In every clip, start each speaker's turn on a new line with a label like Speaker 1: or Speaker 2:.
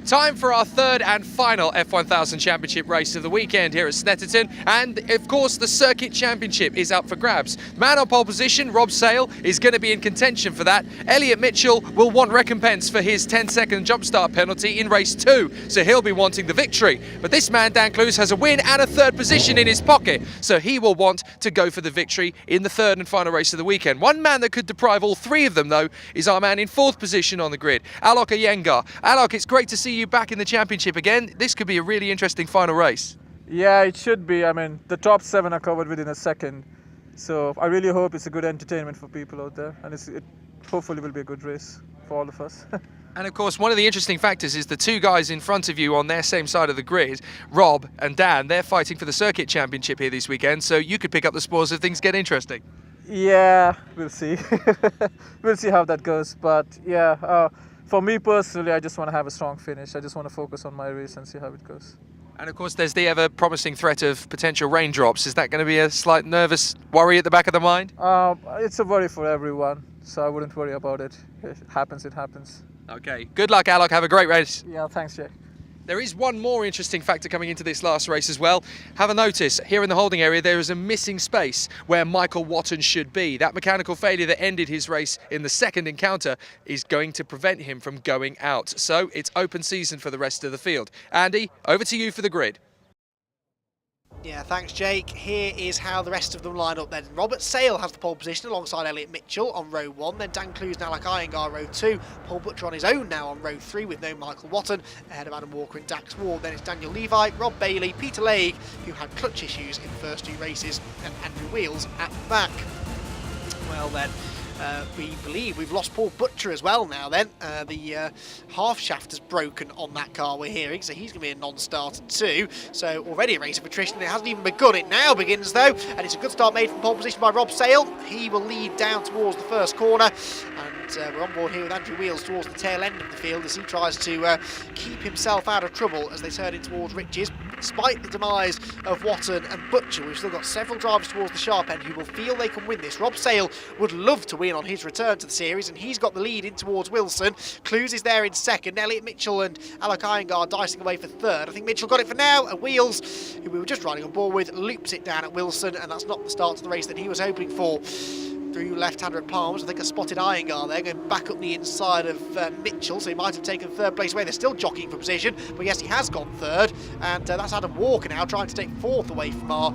Speaker 1: Time for our third and final F1000 Championship race of the weekend here at Snetterton, and of course the Circuit Championship is up for grabs. Man on pole position, Rob Sale, is going to be in contention for that. Elliot Mitchell will want recompense for his 10-second jump start penalty in race 2, so he'll be wanting the victory. But this man, Dan Clues, has a win and a third position in his pocket, so he will want to go for the victory in the third and final race of the weekend. One man that could deprive all three of them, though, is our man in fourth position on the grid, Alok Iyengar. Alok, it's great to see you back in the championship again. This could be a really interesting final race.
Speaker 2: Yeah, it should be. I mean, the top 7 are covered within a second. So I really hope it's a good entertainment for people out there, and it hopefully will be a good race for all of us.
Speaker 1: And of course, one of the interesting factors is the two guys in front of you on their same side of the grid, Rob and Dan, they're fighting for the Circuit Championship here this weekend, so you could pick up the spoils if things get interesting.
Speaker 2: Yeah, we'll see. We'll see how that goes. But yeah, for me personally, I just want to have a strong finish. I just want to focus on my race and see how it goes.
Speaker 1: And of course, there's the ever-promising threat of potential raindrops. Is that going to be a slight nervous worry at the back of the mind?
Speaker 2: It's a worry for everyone, so I wouldn't worry about it. If it happens, it happens.
Speaker 1: Okay, good luck, Alok. Have a great race.
Speaker 2: Yeah, thanks, Jay.
Speaker 1: There is one more interesting factor coming into this last race as well. Have a notice, here in the holding area there is a missing space where Michael Watton should be. That mechanical failure that ended his race in the second encounter is going to prevent him from going out. So it's open season for the rest of the field. Andy, over to you for the grid.
Speaker 3: Yeah, thanks Jake. Here is how the rest of them line up then. Robert Sale has the pole position alongside Elliot Mitchell on row 1, then Dan Clues and Alok Iyengar row 2, Paul Butcher on his own now on row 3 with no Michael Watton, ahead of Adam Walker and Dax Ward. Then it's Daniel Levi, Rob Bailey, Peter Legge, who had clutch issues in the first 2 races, and Andrew Wheels at the back. Well then, we believe we've lost Paul Butcher as well now then. The half shaft has broken on that car we're hearing, so he's going to be a non-starter too. So already a race of attrition. It hasn't even begun. It now begins though, and it's a good start made from pole position by Rob Sale. He will lead down towards the first corner, and we're on board here with Andrew Wheels towards the tail end of the field as he tries to keep himself out of trouble as they turn in towards Riches. Despite the demise of Watton and Butcher, we've still got several drivers towards the sharp end who will feel they can win this. Rob Sale would love to win on his return to the series, and he's got the lead in towards Wilson. Clues is there in second. Elliot Mitchell and Alok Iyengar dicing away for third. I think Mitchell got it for now, and Wheels, who we were just riding on board with, loops it down at Wilson, and that's not the start to the race that he was hoping for. Through left-hander at Palms, I think I spotted Iyengar there going back up the inside of Mitchell, so he might have taken third place away. They're still jockeying for position, but yes, he has gone third, and that's Adam Walker now trying to take fourth away from our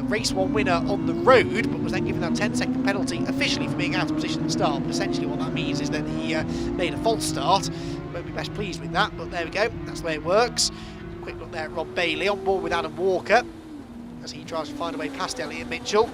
Speaker 3: race 1 winner on the road, but was then given that 10-second penalty officially for being out of position at the start. But essentially what that means is that he made a false start. Won't be best pleased with that, but there we go, that's the way it works. Quick look there at Rob Bailey on board with Adam Walker as he tries to find a way past Elliot Mitchell.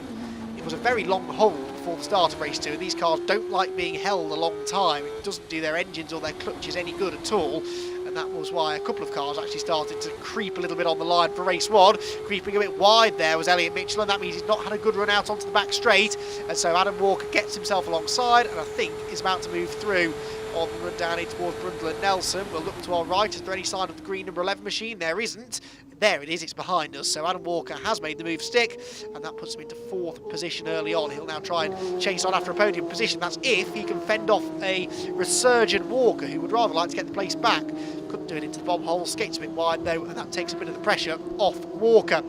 Speaker 3: It was a very long hold before the start of race 2, and these cars don't like being held a long time. It doesn't do their engines or their clutches any good at all, and that was why a couple of cars actually started to creep a little bit on the line for race 1. Creeping a bit wide there was Elliot Mitchell, and that means he's not had a good run out onto the back straight, and so Adam Walker gets himself alongside and I think is about to move through on the run down in towards Brundle and Nelson. We'll look to our right. Is there any sign of the green number 11 machine? There isn't. There it is, it's behind us. So Adam Walker has made the move stick, and that puts him into 4th position early on. He'll now try and chase on after a podium position. That's if he can fend off a resurgent Walker, who would rather like to get the place back. Couldn't do it into the bomb hole. Skates a bit wide though, and that takes a bit of the pressure off Walker.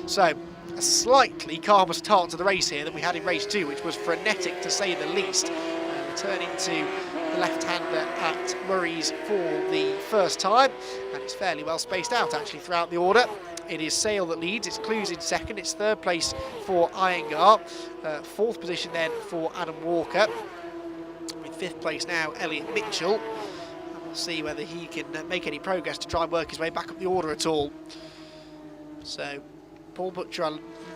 Speaker 3: So a slightly calmer start to the race here than we had in race 2, which was frenetic to say the least. Returning to the left-hander at Murray's for the first time, and it's fairly well spaced out actually throughout the order. It is Sale that leads, it's Clues in second, it's 3rd place for Iyengar, 4th position then for Adam Walker, with 5th place now Elliot Mitchell, and we'll see whether he can make any progress to try and work his way back up the order at all. So Paul Butcher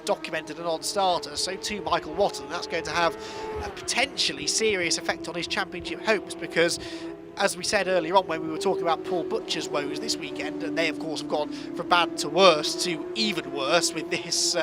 Speaker 3: documented a non-starter, so too Michael Watton. That's going to have a potentially serious effect on his championship hopes, because as we said earlier on when we were talking about Paul Butcher's woes this weekend, and they of course have gone from bad to worse to even worse with this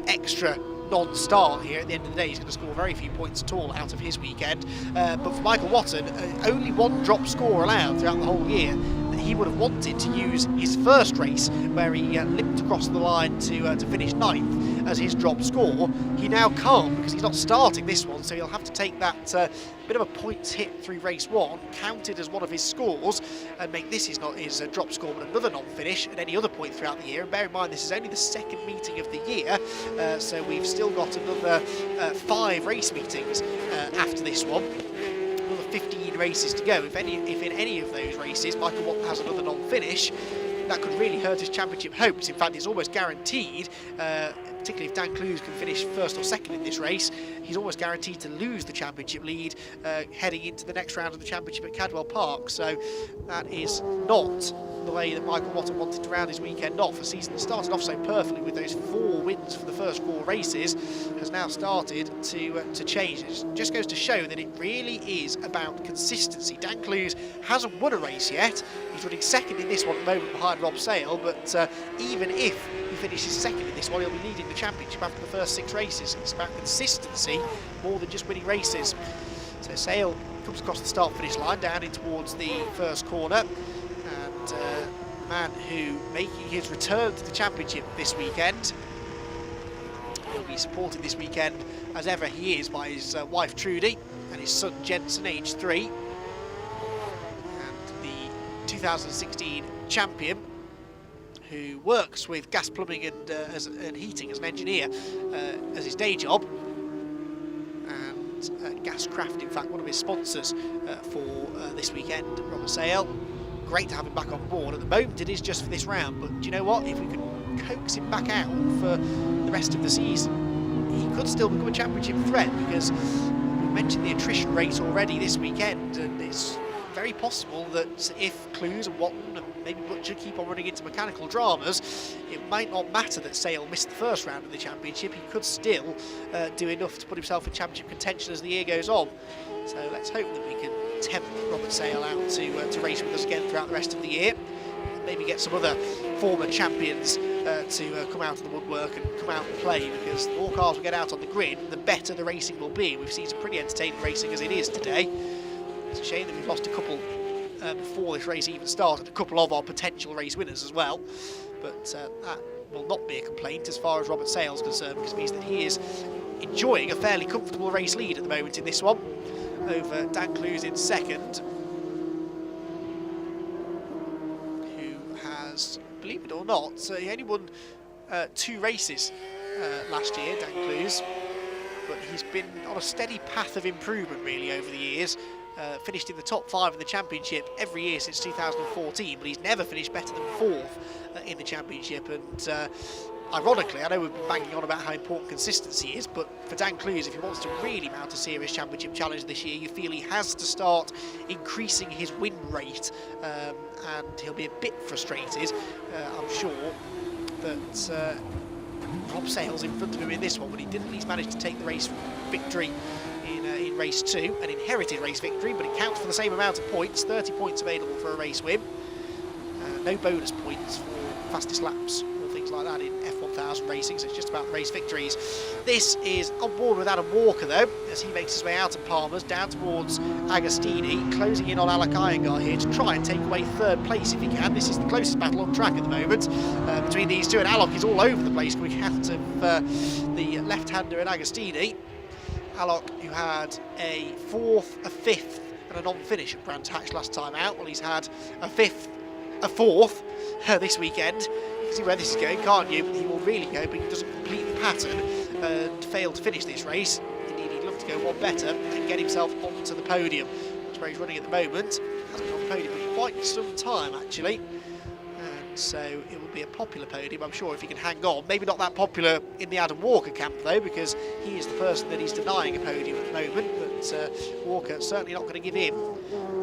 Speaker 3: extra non-start here. At the end of the day, he's going to score very few points at all out of his weekend. But for Michael Watton, only 1 drop score allowed throughout the whole year. He would have wanted to use his first race where he limped across the line to finish 9th, as his drop score. He now can't because he's not starting this one, so he'll have to take that bit of a points hit through race 1, counted as one of his scores, and make this is not his drop score but another non-finish at any other point throughout the year. And bear in mind, this is only the second meeting of the year, so we've still got another 5 race meetings after this one. Another 15 races to go. If in any of those races Michael Watton has another non-finish, that could really hurt his championship hopes. In fact, it's almost guaranteed, particularly if Dan Clewes can finish first or second in this race, he's almost guaranteed to lose the championship lead heading into the next round of the championship at Cadwell Park. So that is not the way that Michael Watton wanted to round his weekend off. A season that started off so perfectly with those 4 wins for the first 4 races has now started to change. It just goes to show that it really is about consistency. Dan Clewes hasn't won a race yet. He's running second in this one at the moment behind Rob Sale, but even if he finishes second in this one, he'll be leading the championship after the first 6 races. It's about consistency more than just winning races. So Sale comes across the start-finish line down in towards the first corner, and the man who making his return to the championship this weekend, he'll be supported this weekend as ever he is by his wife Trudy and his son Jensen, aged 3, and the 2016 champion who works with gas plumbing and heating as an engineer as his day job, and Gascraft, in fact, one of his sponsors for this weekend, Robert Sale. Great to have him back on board. At the moment it is just for this round, but do you know what, if we can coax him back out for the rest of the season, he could still become a championship threat, because we mentioned the attrition rate already this weekend, and it's very possible that if Clewes and Watton and maybe Butcher keep on running into mechanical dramas, it might not matter that Sale missed the first round of the championship. He could still do enough to put himself in championship contention as the year goes on. So let's hope that we can tempt Robert Sale out to race with us again throughout the rest of the year. Maybe get some other former champions to come out of the woodwork and come out and play, because the more cars we get out on the grid, the better the racing will be. We've seen some pretty entertaining racing as it is today. It's a shame that we've lost a couple before this race even started, a couple of our potential race winners as well, but that will not be a complaint as far as Robert Sale's concerned, because it means that he is enjoying a fairly comfortable race lead at the moment in this one over Dan Clewes in second, who has, believe it or not, he only won 2 races last year, Dan Clewes, but he's been on a steady path of improvement really over the years. Finished in the top 5 in the championship every year since 2014, but he's never finished better than 4th in the championship. And ironically, I know we've been banging on about how important consistency is, but for Dan Clewes, if he wants to really mount a serious championship challenge this year, you feel he has to start increasing his win rate, and he'll be a bit frustrated, I'm sure, that Rob Sale's in front of him in this one, but he did at least manage to take the race victory in race 2, an inherited race victory, but it counts for the same amount of points, 30 points available for a race win. No bonus points for fastest laps or things like that in F1000 racing, so it's just about race victories. This is on board with Adam Walker though, as he makes his way out of Palmer's down towards Agostini, closing in on Alok Iyengar here to try and take away 3rd place if he can. This is the closest battle on track at the moment between these two, and Alok is all over the place coming out of the left-hander in Agostini. Alok, who had a 4th, a 5th and a non-finish at Brands Hatch last time out, well, he's had a 5th, a 4th this weekend. You can see where this is going, can't you? He will really go, but he doesn't complete the pattern and fail to finish this race. Indeed, he'd love to go one better and get himself onto the podium. That's where he's running at the moment. Hasn't been on the podium for quite some time, actually. So it will be a popular podium, I'm sure, if he can hang on. Maybe not that popular in the Adam Walker camp, though, because he is the person that he's denying a podium at the moment, but Walker certainly not going to give in.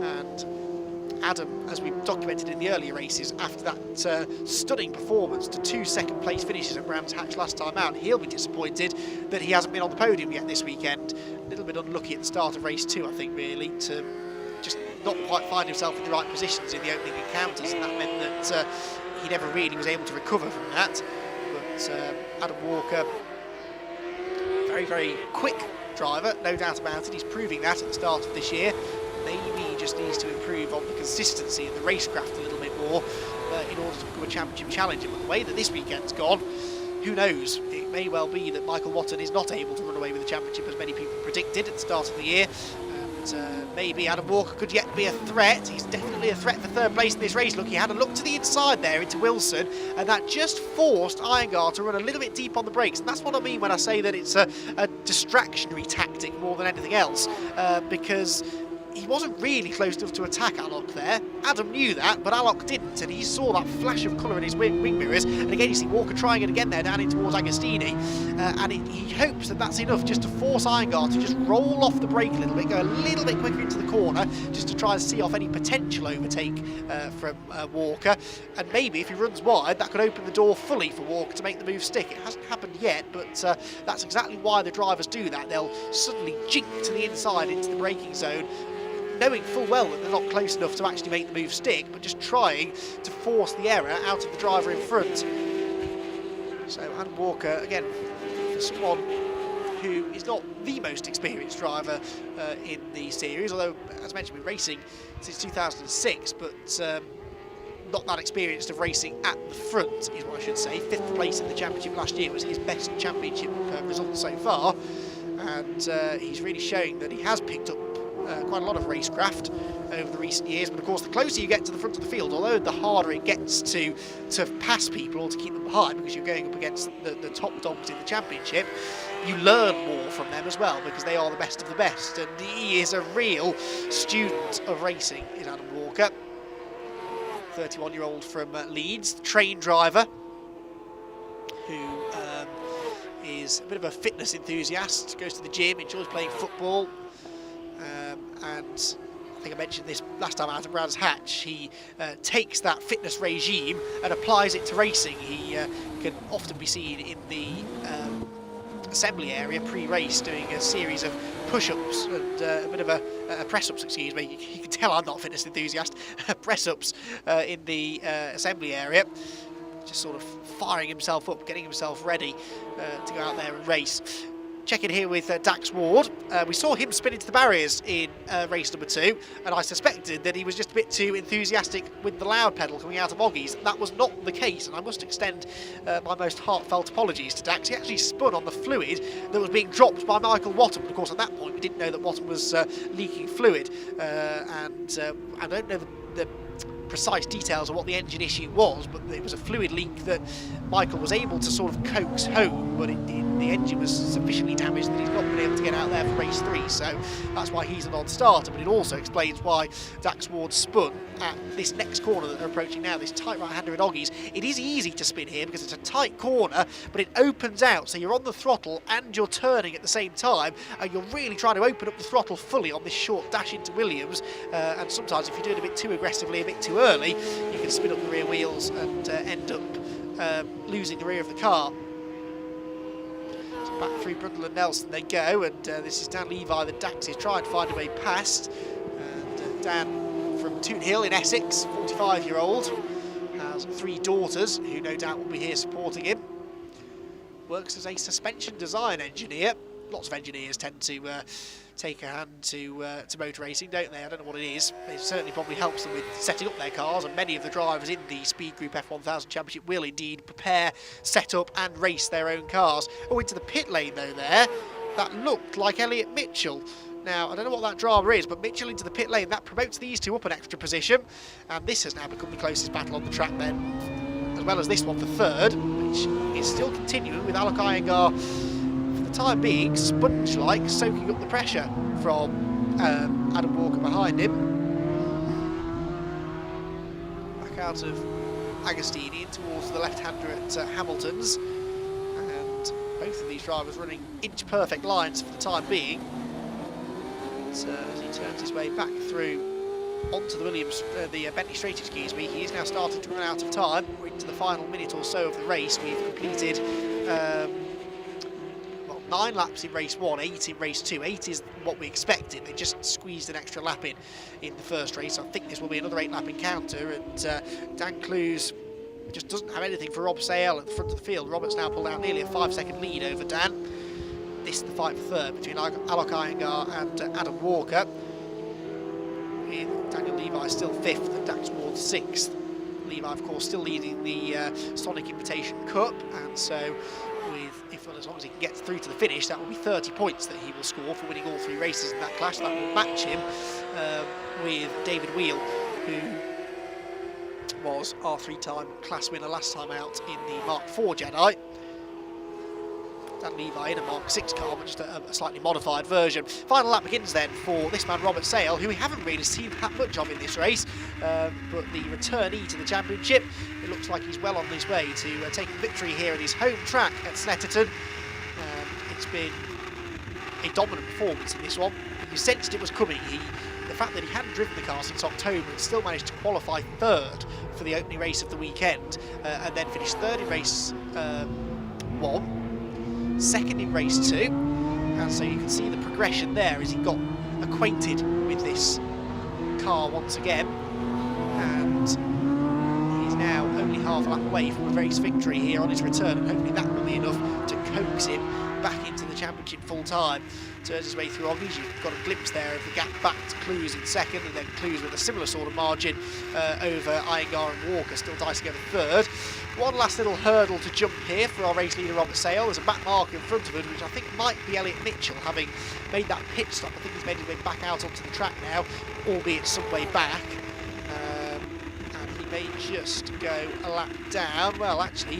Speaker 3: And Adam, as we documented in the earlier races, after that stunning performance to 2 second-place finishes at Brands Hatch last time out, he'll be disappointed that he hasn't been on the podium yet this weekend. A little bit unlucky at the start of race 2, I think, really, to just not quite find himself in the right positions in the opening encounters, and that meant that he never really was able to recover from that. But Adam Walker, very, very quick driver, no doubt about it. He's proving that at the start of this year. Maybe he just needs to improve on the consistency and the racecraft a little bit more in order to become a championship challenger. But the way that this weekend's gone, who knows? It may well be that Michael Watton is not able to run away with the championship as many people predicted at the start of the year. Maybe Adam Walker could yet be a threat. He's definitely a threat for third place in this race. Look, he had a look to the inside there into Wilson, and that just forced Iyengar to run a little bit deep on the brakes. And that's what I mean when I say that it's a distractionary tactic more than anything else, because he wasn't really close enough to attack Alok there. Adam knew that, but Alok didn't, and he saw that flash of colour in his wing mirrors. And again, you see Walker trying it again there, down in towards Agostini, and he hopes that that's enough just to force Iyengar to just roll off the brake a little bit, go a little bit quicker into the corner, just to try and see off any potential overtake from Walker. And maybe if he runs wide, that could open the door fully for Walker to make the move stick. It hasn't happened yet, but that's exactly why the drivers do that. They'll suddenly jink to the inside into the braking zone, knowing full well that they're not close enough to actually make the move stick, but just trying to force the error out of the driver in front. So Adam Walker, again, for someone who is not the most experienced driver in the series, although, as mentioned, been racing since 2006, but not that experienced of racing at the front, is what I should say. 5th place in the championship last year was his best championship result so far, and he's really showing that he has picked up quite a lot of racecraft over the recent years. But of course, the closer you get to the front of the field, although the harder it gets to pass people or to keep them behind, because you're going up against the top dogs in the championship, you learn more from them as well, because they are the best of the best. And he is a real student of racing, is Adam Walker. 31-year-old from Leeds, train driver, who is a bit of a fitness enthusiast, goes to the gym, enjoys playing football. And I think I mentioned this last time out at Brands Hatch, he takes that fitness regime and applies it to racing. He can often be seen in the assembly area pre-race doing a series of push-ups and a bit of a press-ups, excuse me. You can tell I'm not a fitness enthusiast. Press-ups in the assembly area, just sort of firing himself up, getting himself ready to go out there and race. Check in here with Dax Ward. We saw him spin into the barriers in race number 2, and I suspected that he was just a bit too enthusiastic with the loud pedal coming out of Oggies. That was not the case, and I must extend my most heartfelt apologies to Dax. He actually spun on the fluid that was being dropped by Michael Watton. Of course, at that point, we didn't know that Watton was leaking fluid, and I don't know the precise details of what the engine issue was, but it was a fluid leak that Michael was able to sort of coax home, but the engine was sufficiently damaged that he's not been able to get out there for race 3, so that's why he's a non-starter. But it also explains why Dax Ward spun at this next corner that they're approaching now, this tight right-hander in Oggies. It is easy to spin here because it's a tight corner, but it opens out, so you're on the throttle and you're turning at the same time, and you're really trying to open up the throttle fully on this short dash into Williams, and sometimes if you do it a bit too aggressively, a bit too early, you can spin up the rear wheels and end up losing the rear of the car. So back through Brundle and Nelson they go, and this is Dan Levi that Dax is trying to find a way past. And Dan from Toon Hill in Essex, 45-year-old, has 3 daughters who no doubt will be here supporting him. Works as a suspension design engineer. Lots of engineers tend to take a hand to motor racing, don't they? I don't know what it is. It certainly probably helps them with setting up their cars, and many of the drivers in the Speed Group F1000 Championship will indeed prepare, set up and race their own cars. Oh, into the pit lane though there. That looked like Elliot Mitchell. Now, I don't know what that drama is, but Mitchell into the pit lane, that promotes these two up an extra position, and this has now become the closest battle on the track then, as well as this one for third, which is still continuing with Alok Iyengar, for the time being, sponge-like, soaking up the pressure from Adam Walker behind him. Back out of Agostini in towards the left-hander at Hamilton's, and both of these drivers running inch-perfect lines for the time being. As he turns his way back through onto the Bentley Straight, excuse me, he is now starting to run out of time. We're into the final minute or so of the race. We've completed 9 laps in race 1, 8 in race 2. 8 is what we expected. They just squeezed an extra lap in the first race. I think this will be another 8-lap encounter, and Dan Clues just doesn't have anything for Rob Sale at the front of the field. Robert's now pulled out nearly a 5-second lead over Dan. This is the fight for third between Alok Iyengar and Adam Walker, with Daniel Levi still 5th and Dax Ward 6th. Levi, of course, still leading the Sonic Invitation Cup, and so as long as he can get through to the finish, that will be 30 points that he will score for winning all 3 races in that clash. That will match him with David Wheel, who was our 3-time class winner last time out in the Mark IV Jedi. Dan Levi in a Mark VI car, but just a slightly modified version. Final lap begins then for this man Robert Sale, who we haven't really seen that much of in this race, but the returnee to the championship, it looks like he's well on his way to taking victory here at his home track at Snetterton. It's been a dominant performance in this one. You sensed it was coming. The fact that he hadn't driven the car since October and still managed to qualify 3rd for the opening race of the weekend, and then finished 3rd in race 1, 2nd in race 2, and so you can see the progression there as he got acquainted with this car once again, and he's now only half a lap away from a race victory here on his return, and hopefully that will be enough to coax him back into the championship full time. Turns his way through Oggies. You've got a glimpse there of the gap back to Clues in 2nd, and then Clues with a similar sort of margin over Iyengar and Walker, still dicing over 3rd. One last little hurdle to jump here for our race leader Robert Sale. There's a back marker in front of him, which I think might be Elliot Mitchell, having made that pit stop. I think he's made his way back out onto the track now, albeit some way back. And he may just go a lap down. Well, actually,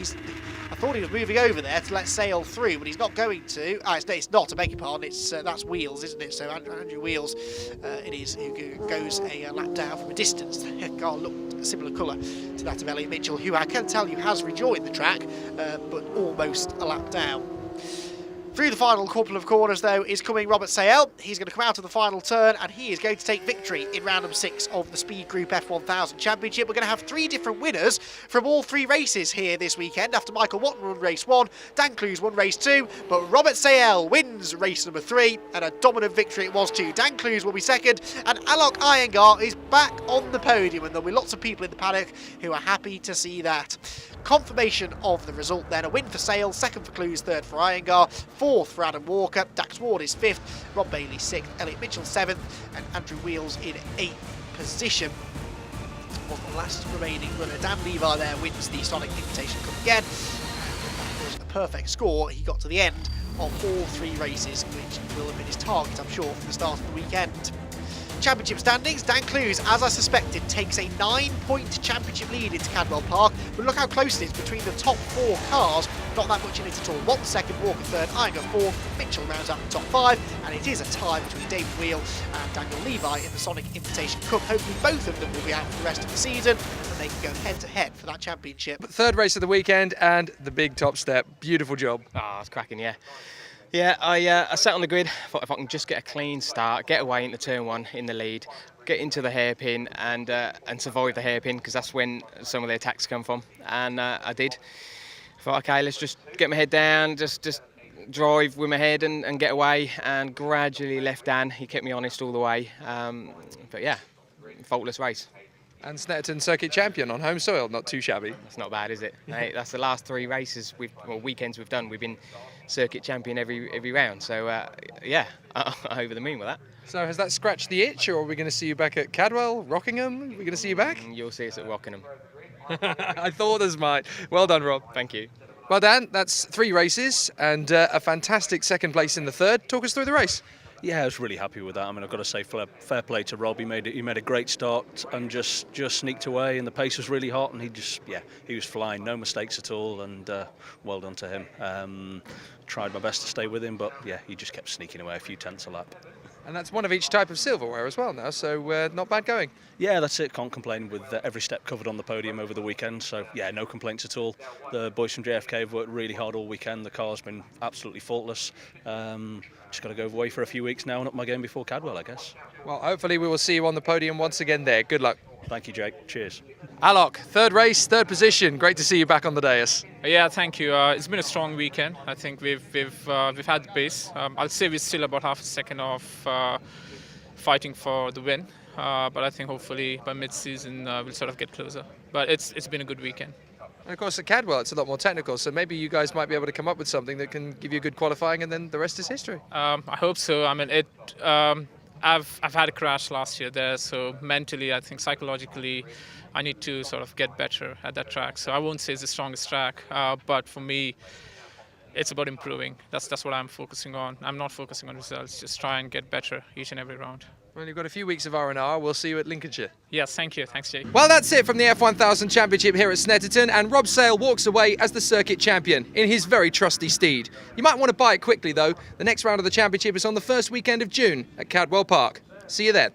Speaker 3: I thought he was moving over there to let Sale through, but he's not going to. It's not, I beg your pardon, that's Wheels, isn't it? So Andrew Wheels, it is, who goes a lap down from a distance. The car looked a similar colour to that of Elliot Mitchell, who I can tell you has rejoined the track, but almost a lap down. Through the final couple of corners, though, is coming Robert Sale. He's going to come out of the final turn, and he is going to take victory in round number 6 of the Speed Group F1000 Championship. We're going to have 3 different winners from all 3 races here this weekend, after Michael Watton won race 1, Dan Clues won race 2, but Robert Sale wins race number 3, and a dominant victory it was too. Dan Clues will be 2nd, and Alok Iyengar is back on the podium, and there'll be lots of people in the paddock who are happy to see that. Confirmation of the result then: a win for Sale, 2nd for Clues, 3rd for Iyengar, 4th for Adam Walker, Dax Ward is 5th, Rob Bailey 6th, Elliot Mitchell 7th, and Andrew Wheels in 8th position. Was the last remaining runner. Dan Levi there wins the Sonic Invitation Cup again. That was a perfect score. He got to the end of all 3 races, which will have been his target, I'm sure, for the start of the weekend. Championship standings, Dan Clues, as I suspected, takes a 9-point championship lead into Cadwell Park, but look how close it is between the top 4 cars. Not that much in it at all. 1 second, Walker 3rd, Iyengar 4th, Mitchell rounds out the top 5, and it is a tie between David Wheel and Daniel Levi in the Sonic Invitation Cup. Hopefully both of them will be out for the rest of the season, and they can go head to head for that championship.
Speaker 1: 3rd race of the weekend, and the big top step. Beautiful job.
Speaker 4: Ah, it's cracking, yeah. Yeah, I sat on the grid, thought if I can just get a clean start, get away into turn 1 in the lead, get into the hairpin and survive the hairpin, because that's when some of the attacks come from, and I did. I thought, okay, let's just get my head down, just drive with my head and get away, and gradually left Dan. He kept me honest all the way, but yeah, faultless race.
Speaker 1: And Snetterton circuit champion on home soil, not too shabby.
Speaker 4: That's not bad, is it? Hey, that's the last 3 races, weekends we've done. We've been circuit champion every round. So yeah, over the moon with that.
Speaker 1: So has that scratched the itch, or are we going to see you back at Cadwell, Rockingham? Are we going to see you back?
Speaker 4: You'll see us at Rockingham.
Speaker 1: I thought as might. Well done, Rob.
Speaker 4: Thank you.
Speaker 1: Well, Dan, that's 3 races and a fantastic 2nd place in the 3rd. Talk us through the race.
Speaker 5: Yeah, I was really happy with that. I mean, I've got to say, fair play to Rob. He made a great start and just sneaked away, and the pace was really hot, and he was flying, no mistakes at all, and well done to him. Tried my best to stay with him, but yeah, he just kept sneaking away a few tenths a lap.
Speaker 1: And that's one of each type of silverware as well now, so not bad going.
Speaker 5: Yeah, that's it. Can't complain with every step covered on the podium over the weekend. So yeah, no complaints at all. The boys from JFK have worked really hard all weekend. The car's been absolutely faultless. Just got to go away for a few weeks now and up my game before Cadwell, I guess.
Speaker 1: Well, hopefully we will see you on the podium once again there. Good luck.
Speaker 5: Thank you, Jake. Cheers.
Speaker 1: Alok, 3rd race, 3rd position. Great to see you back on the dais.
Speaker 6: Yeah, thank you. It's been a strong weekend. I think we've had the pace. I'll say we're still about half a second off fighting for the win, but I think hopefully by mid-season we'll sort of get closer. But it's been a good weekend.
Speaker 1: And of course at Cadwell it's a lot more technical, so maybe you guys might be able to come up with something that can give you a good qualifying, and then the rest is history.
Speaker 6: I hope so. I mean, I've had a crash last year there, so mentally, I think psychologically, I need to sort of get better at that track. So I won't say it's the strongest track, but for me, it's about improving. That's what I'm focusing on. I'm not focusing on results. Just try and get better each and every round.
Speaker 1: Well, you've got a few weeks of R&R. We'll see you at Lincolnshire.
Speaker 6: Yes, thank you. Thanks, Jake.
Speaker 1: Well, that's it from the F1000 Championship here at Snetterton, and Rob Sale walks away as the circuit champion in his very trusty steed. You might want to buy it quickly, though. The next round of the championship is on the first weekend of June at Cadwell Park. See you then.